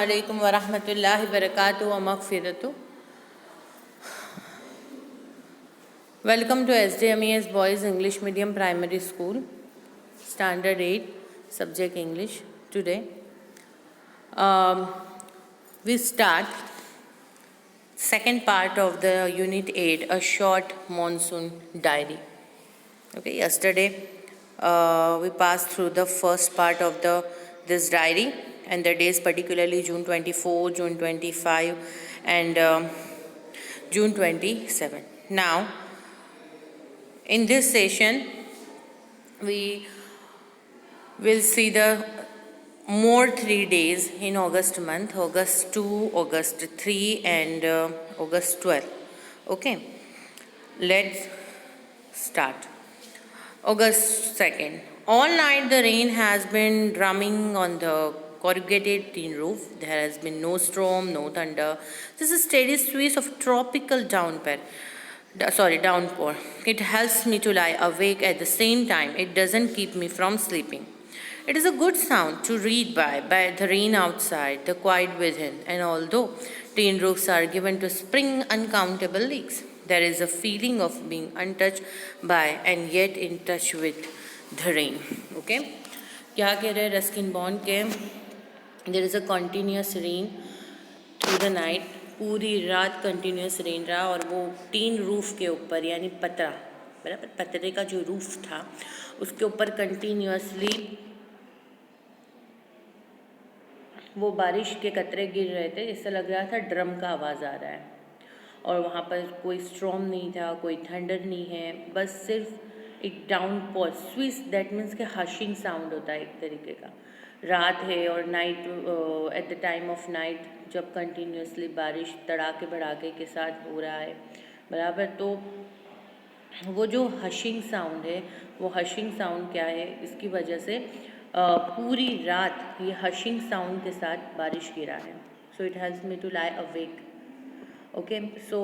अलैकुम वरहमतुल्लाहि वबरकातुहू व मग़फ़िरतुहू। Welcome to SDMES Boys English Medium Primary School, Standard 8, Subject English. Today, we start second part of the Unit 8, a short monsoon diary. Okay, yesterday we passed through the first part of this diary and the days, particularly June 24, June 25, and June 27. Now, in this session, we will see the more 3 days in August month, August 2, August 3, and August 12. Okay, let's start. August 2nd. All night the rain has been drumming on the corrugated tin roof. There has been no storm, no thunder. This is a steady squeeze of tropical downpour. It helps me to lie awake at the same time. It doesn't keep me from sleeping. It is a good sound to read by the rain outside, the quiet within, and although tin roofs are given to spring uncountable leaks, there is a feeling of being untouched by and yet in touch with the rain. Okay? क्या कह रहे हैं Ruskin bond के? There is a continuous rain through the night. पूरी रात continuous rain रहा और वो टीन रूफ के ऊपर यानी पतरा बराबर पतरे का जो रूफ था उसके ऊपर कंटिन्यूसली वो बारिश के कतरे गिर रहे थे. इससे लग रहा था ड्रम का आवाज़ आ रहा है और वहाँ पर कोई स्ट्रॉम नहीं था, कोई थंडर नहीं है, बस सिर्फ एक डाउन पॉर स्विस. दैट मीन्स के हशिंग साउंड होता है एक तरीके का. रात है और night at the time of night जब कंटिन्यूसली बारिश तड़ाके भड़ाके के साथ हो रहा है बराबर, तो वो जो हशिंग साउंड है वो हशिंग साउंड क्या है, इसकी वजह से पूरी रात ये हशिंग साउंड के साथ बारिश गिरा है. So it helps me to lie awake. Okay, so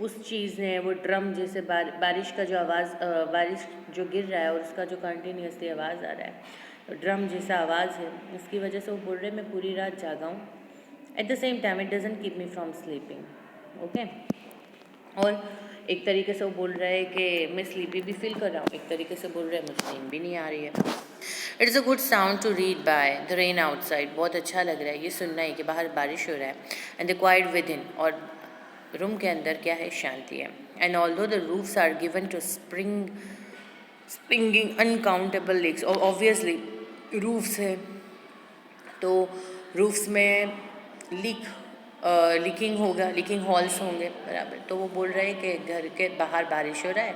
उस चीज़ ने वो ड्रम जैसे बारिश का जो आवाज़ बारिश जो गिर रहा है और उसका जो कंटिन्यूसली आवाज़ आ रहा है ड्रम जैसा आवाज़ है, उसकी वजह से वो बोल रहे मैं पूरी रात जागा हूँ. At the same time it doesn't keep me from sleeping. Okay, और एक तरीके से वो बोल रहा है कि मैं स्लीपी भी फील कर रहा हूँ, एक तरीके से बोल रहा है मुझे नींद भी नहीं आ रही है. It is a good sound to read by the rain outside. बहुत अच्छा लग रहा है ये सुनना है कि बाहर बारिश हो रहा है. And the quiet within, और रूम के अंदर क्या है, शांति है. And although the roofs are given to springing uncountable leaks. और ऑब्वियसली रूफ्स है तो रूफ्स में लीकिंग होगा, लीकिंग हॉल्स होंगे बराबर. तो वो बोल रहे हैं कि घर के बाहर बारिश हो रहा है,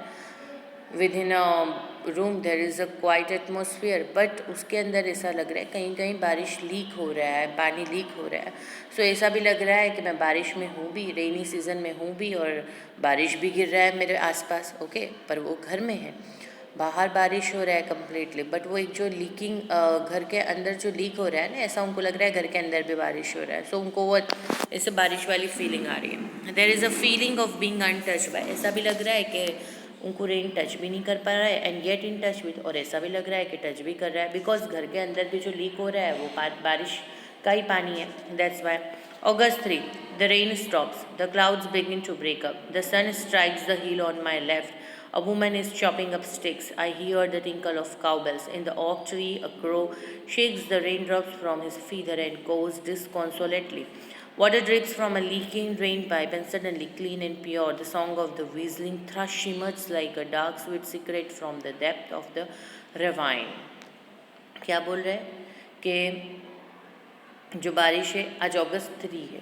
within a room there is a quiet atmosphere, but उसके अंदर ऐसा लग रहा है कहीं कहीं बारिश लीक हो रहा है, पानी लीक हो रहा है. सो ऐसा भी लग रहा है कि मैं बारिश में हूँ भी, रेनी सीज़न में हूँ भी और बारिश भी गिर रहा है मेरे आसपास. ओके, पर वो घर में है, बाहर बारिश हो रहा है कम्प्लीटली, बट वो एक जो लीकिंग घर के अंदर जो लीक हो रहा है ना, ऐसा उनको लग रहा है घर के अंदर भी बारिश हो रहा है. सो उनको वो ऐसे बारिश वाली फीलिंग आ रही है. There is a feeling of being untouched by. ऐसा भी लग रहा है कि उनको रेन टच भी नहीं कर पा रहा है and yet in touch with, और ऐसा भी लग रहा है कि टच भी कर रहा है बिकॉज घर के अंदर भी जो लीक हो रहा है वो बारिश का ही पानी है. That's why. August 3. The rain stops. The clouds begin to break up. The sun strikes the hill on my left. A woman is chopping up sticks. I hear the tinkle of cowbells. In the oak tree, a crow shakes the raindrops from his feather and goes disconsolately. Water drips from a leaking drain pipe and suddenly, clean and pure, the song of the whistling thrush emerges like a dark sweet secret from the depth of the ravine. क्या बोल रहे हैं कि जो बारिश है आज अगस्त 3 है,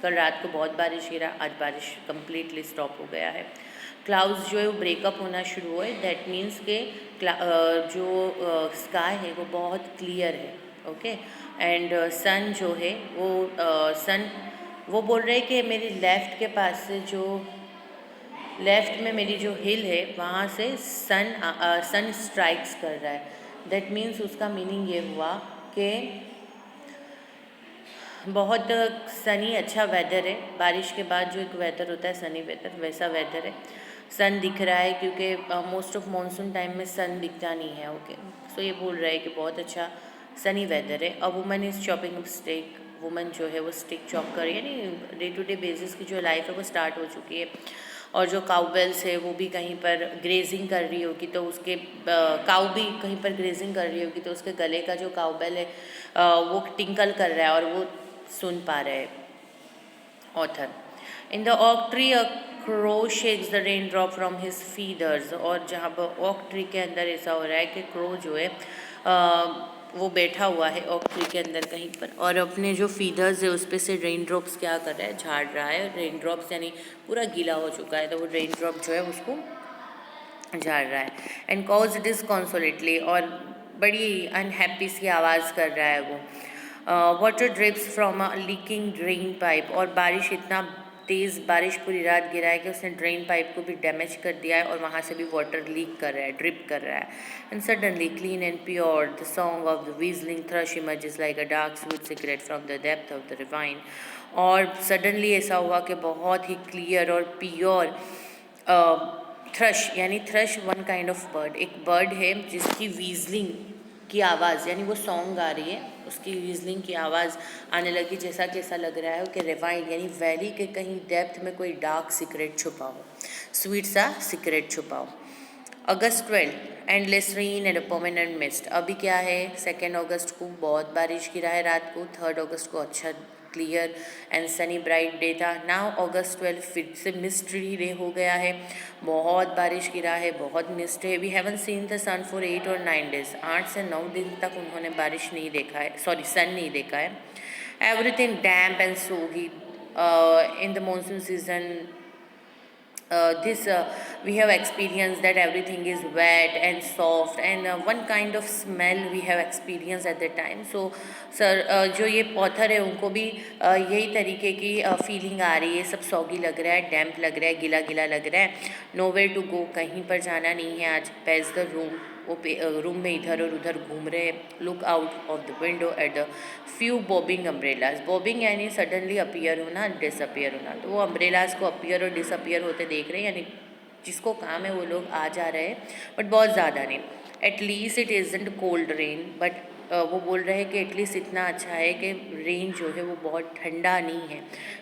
कल रात को बहुत बारिश गिरा, आज बारिश कम्प्लीटली स्टॉप हो गया है. क्लाउड्स जो है वो ब्रेकअप होना शुरू हुए. दैट मीन्स के जो स्काई है वो बहुत क्लियर है. ओके, एंड सन जो है वो सन वो बोल रहे हैं कि मेरी लेफ़्ट के पास से जो लेफ़्ट में मेरी जो हिल है वहाँ से सन स्ट्राइक्स कर रहा है. दैट मीन्स उसका मीनिंग ये हुआ कि बहुत सनी अच्छा वेदर है. बारिश के बाद जो एक वेदर होता है सनी वेदर, वैसा वेदर है. सन दिख रहा है क्योंकि मोस्ट ऑफ मानसून टाइम में सन दिखता नहीं है. ओके, सो ये बोल रहा है कि बहुत अच्छा सनी वेदर है. A woman is chopping up stick. Woman जो है वो स्टिक चॉप कर रही है, यानी डे टू डे बेसिस की जो लाइफ है वो स्टार्ट हो चुकी है। और जो काउबेल्स है वो भी कहीं पर ग्रेजिंग कर रही होगी, तो उसके काउ भी कहीं पर ग्रेजिंग कर रही होगी, तो उसके गले का जो काउबेल है वो टिंकल कर रहा है और वो सुन पा रहे हैं ऑथर। इन द ऑक tree a crow shakes the rain drop from his feathers. और जहाँ पर ऑक ट्री के अंदर ऐसा हो रहा है कि क्रो जो है वो बैठा हुआ है ऑक ट्री के अंदर कहीं पर, और अपने जो फीदर्स है उस पर से रेन ड्रॉप्स क्या कर रहा है, झाड़ रहा है। रेन ड्रॉप्स यानी पूरा गीला हो चुका है, तो वो रेन ड्रॉप जो है उसको झाड़ रहा है। एंड कॉज डिसकॉन्सोलेटली, और बड़ी अनहैप्पी सी आवाज़ कर रहा है वो। Water drips from a leaking drain pipe, और बारिश इतना तेज़ बारिश पूरी रात गिरा है कि उसने ड्रेन पाइप को भी डैमेज कर दिया है और वहाँ से भी वाटर लीक कर रहा है, ड्रिप कर रहा है। And suddenly clean and pure the song of the whistling thrush emerges like a dark sweet secret from the depth of the ravine. और सडनली ऐसा हुआ कि बहुत ही क्लियर और प्योर थ्रश, यानी thrush one kind of bird, एक bird है जिसकी व्हीजलिंग की आवाज़, यानी वो सॉन्ग गा रही है, उसकी व्हीजलिंग की आवाज़ आने लगी, जैसा कि ऐसा लग रहा है कि रिवाइन यानी वैली के कहीं डेप्थ में कोई डार्क सीक्रेट छुपा हो, स्वीट सा सीक्रेट छुपा हो। अगस्त 12 endless rain and a permanent mist. अभी क्या है, 2 अगस्त को बहुत बारिश गिरा है रात को, 3 अगस्त को अच्छा clear and Sunny bright day था। नाउ अगस्त 12 फिर से मिस्ट्री डे हो गया है, बहुत बारिश गिरा है, बहुत मिस्ट है। We haven't seen the sun for 8 और 9 डेज, 8 से 9 दिन तक उन्होंने बारिश नहीं देखा है, सॉरी सन नहीं देखा है। एवरीथिंग डैम्प एंड सोगी in the monsoon season. We have experienced that everything is wet and soft and one kind of smell we have experienced at the time. So sir, जो ये ऑथर है उनको भी यही तरीके की फीलिंग आ रही है, सब सॉगी लग रहा है, डैम्प लग रहा है, गीला गीला लग रहा है। नोवेयर टू गो, कहीं पर जाना नहीं है आज। पैस द रूम, वो रूम में इधर और उधर घूम रहे हैं। Look out of the window at the few bobbing umbrellas. Bobbing यानी सडनली अपीयर होना, डिसअपियर होना, तो वो अम्ब्रेलाज को अपीयर और डिसअपियर होते देख रहे हैं, यानी जिसको काम है वो लोग आ जा रहे हैं, बट बहुत ज़्यादा नहीं। At least it isn't cold rain, but वो बोल रहे हैं कि एटलीस्ट इतना अच्छा है कि रेन जो है वो बहुत ठंडा नहीं है,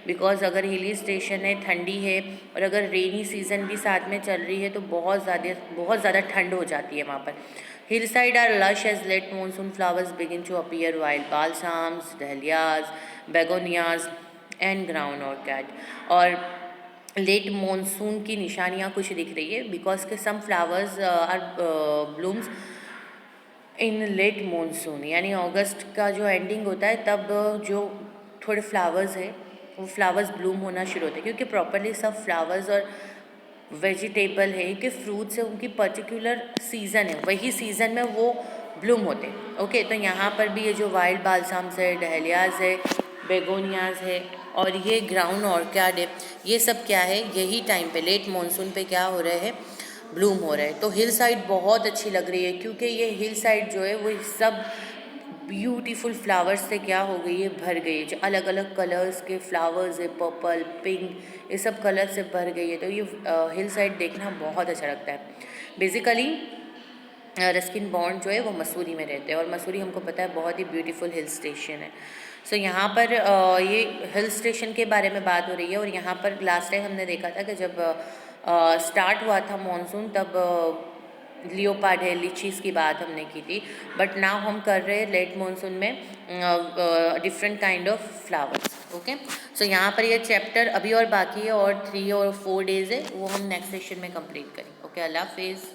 बिकॉज अगर हिली स्टेशन है, ठंडी है, और अगर रेनी सीज़न भी साथ में चल रही है तो बहुत ज़्यादा ठंड हो जाती है वहाँ पर। Hill side are lush as late monsoon flowers begin to appear, wild balsams, dahlias, begonias and ground orchid. और लेट मॉनसून की निशानियाँ कुछ दिख रही है, बिकॉज के some flowers are blooms in late monsoon, यानी अगस्त का जो एंडिंग होता है तब जो थोड़े फ्लावर्स है वो फ्लावर्स ब्लूम होना शुरू होते हैं, क्योंकि प्रॉपरली सब फ्लावर्स और वेजिटेबल है कि फ्रूट्स है उनकी पर्टिकुलर सीज़न है, वही सीज़न में वो ब्लूम होते हैं। ओके, तो यहाँ पर भी ये जो वाइल्ड बालसाम्स है, डहलियाज है, बेगोनियाज है और ये ग्राउंड ऑर्किड है, ये सब क्या है, यही टाइम पे लेट मॉनसून पे क्या हो रहे हैं, ब्लूम हो रहे हैं। तो हिल साइड बहुत अच्छी लग रही है, क्योंकि ये हिल साइड जो है वो सब ब्यूटीफुल फ्लावर्स से क्या हो गई है, भर गई है। जो अलग अलग कलर्स के फ्लावर्स है, पर्पल, पिंक, ये सब कलर से भर गई है। तो ये हिल साइड देखना बहुत अच्छा लगता है। बेसिकली रस्किन बॉन्ड जो है वो मसूरी में रहते हैं, और मसूरी हमको पता है बहुत ही ब्यूटीफुल हिल स्टेशन है। सो यहाँ पर ये हिल स्टेशन के बारे में बात हो रही है, और यहाँ पर लास्ट टाइम हमने देखा था कि जब स्टार्ट हुआ था मानसून तब लियोपार्ड है, लीचीज़ की बात हमने की थी, बट नाउ हम कर रहे हैं लेट मानसून में different kind of flowers. Okay, so यहाँ पर ये चैप्टर अभी और बाकी है, और 3 और 4 डेज़ है, वो हम नेक्स्ट सेशन में कंप्लीट करें। ओके, अल्लाह हाफिज़।